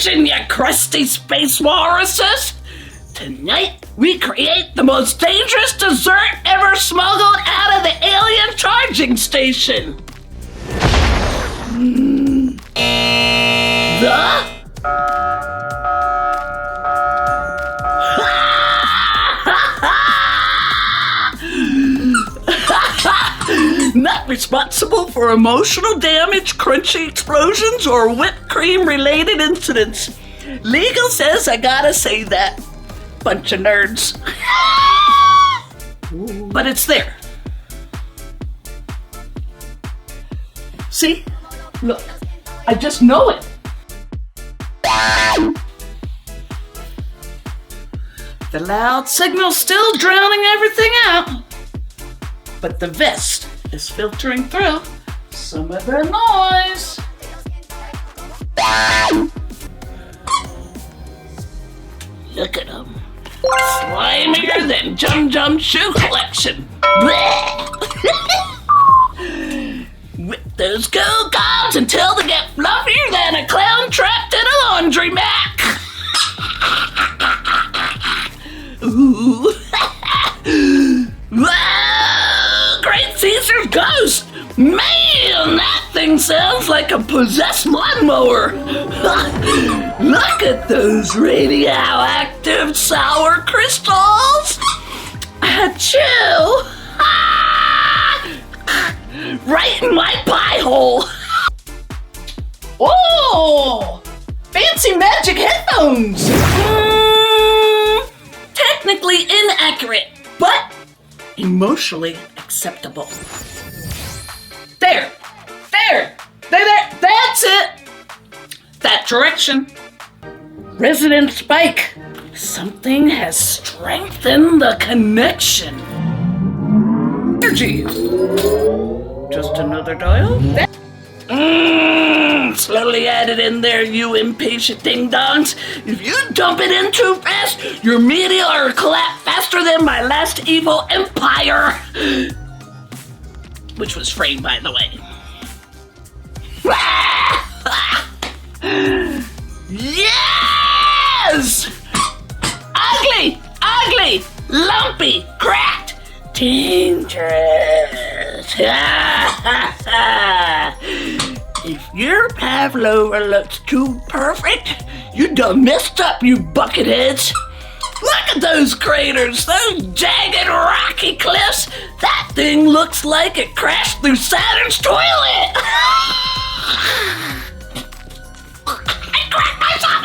attention, you crusty space walruses! Tonight, we create the most dangerous dessert ever smuggled out of the alien charging station. Not responsible for emotional damage, crunchy explosions, or whipped cream related incidents. Legal says I gotta say that. Bunch of nerds. But it's there. See? Look, I just know it. The loud signal's still drowning everything out. But the vest is filtering through some of the noise. Look at them. Slimier than Jum Jum Shoe Collection. Whip those cool gums until they get fluffier than a clown trapped in a laundromat. Ooh. Whoa! Great Caesar's ghost! Man, that thing sounds like a possessed lawnmower. Look at those radioactive sour crystals. Achoo! Right in my pie hole. Oh! Fancy magic headphones! Technically inaccurate, but emotionally acceptable. There, that's it. That direction. Resident Spike. Something has strengthened the connection. Energy. Just another dial? Slowly add it in there, you impatient ding-dongs. If you dump it in too fast, your media will collapse faster than my last evil empire. Which was framed, by the way. Yes! Ugly, lumpy, cracked, dangerous. If your Pavlova looks too perfect, you done messed up, you bucketheads. Look at those craters, those jagged rocky cliffs. That thing looks like it crashed through Saturn's toilet. I cracked myself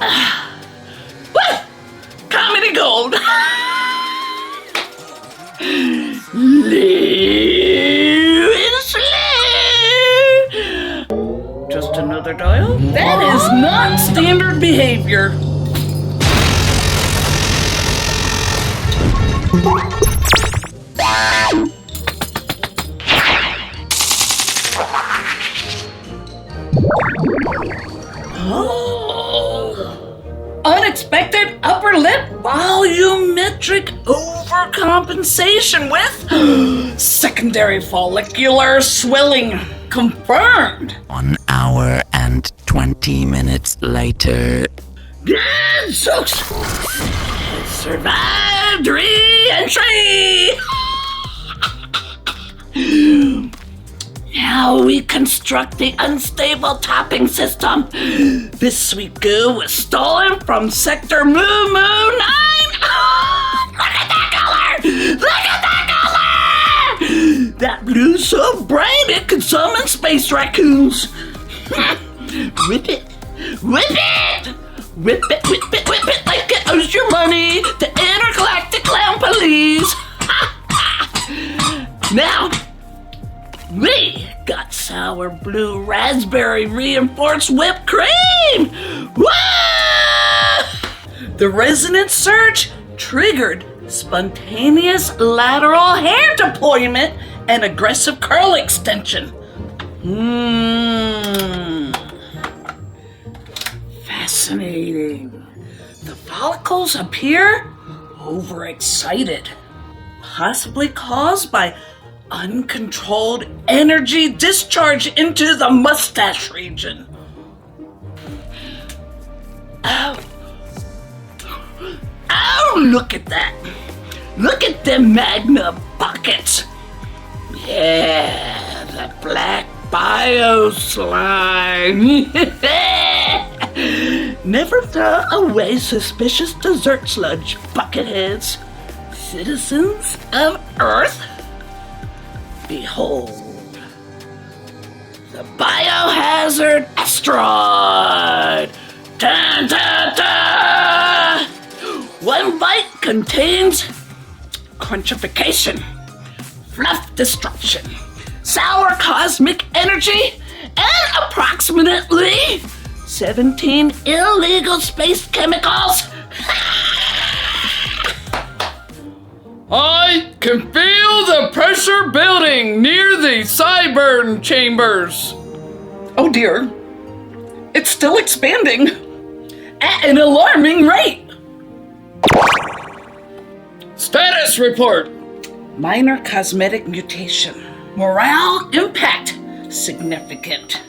up. Woo! Comedy gold. Just another dial? That is not standard behavior. Oh. Unexpected upper lip volumetric overcompensation with secondary follicular swelling. Confirmed. 1 hour and 20 minutes later. Good sucks. Survived re-entry. Now we construct the unstable topping system. This sweet goo was stolen from Sector Moo 9. Oh, look at that color! Look at that color! That blue's so bright it could summon space raccoons. Whip it! Whip it! Whip it, whip it, whip it like it owes your money. The intergalactic clown police. Now, we got sour blue raspberry reinforced whipped cream! Woo! The resonance surge triggered spontaneous lateral hair deployment and aggressive curl extension. Fascinating. The follicles appear overexcited, possibly caused by uncontrolled energy discharge into the mustache region. Oh, look at that. Look at them magna buckets. Yeah, the black bio slime. Never throw away suspicious dessert sludge, bucketheads. Citizens of Earth, behold the biohazard asteroid. Dun, dun, dun. One bite contains crunchification, fluff destruction, sour cosmic energy, and approximately 17 illegal space chemicals. I can feel the pressure building near the Cyburn chambers. Oh dear, it's still expanding at an alarming rate. Status report. Minor cosmetic mutation. Morale impact significant.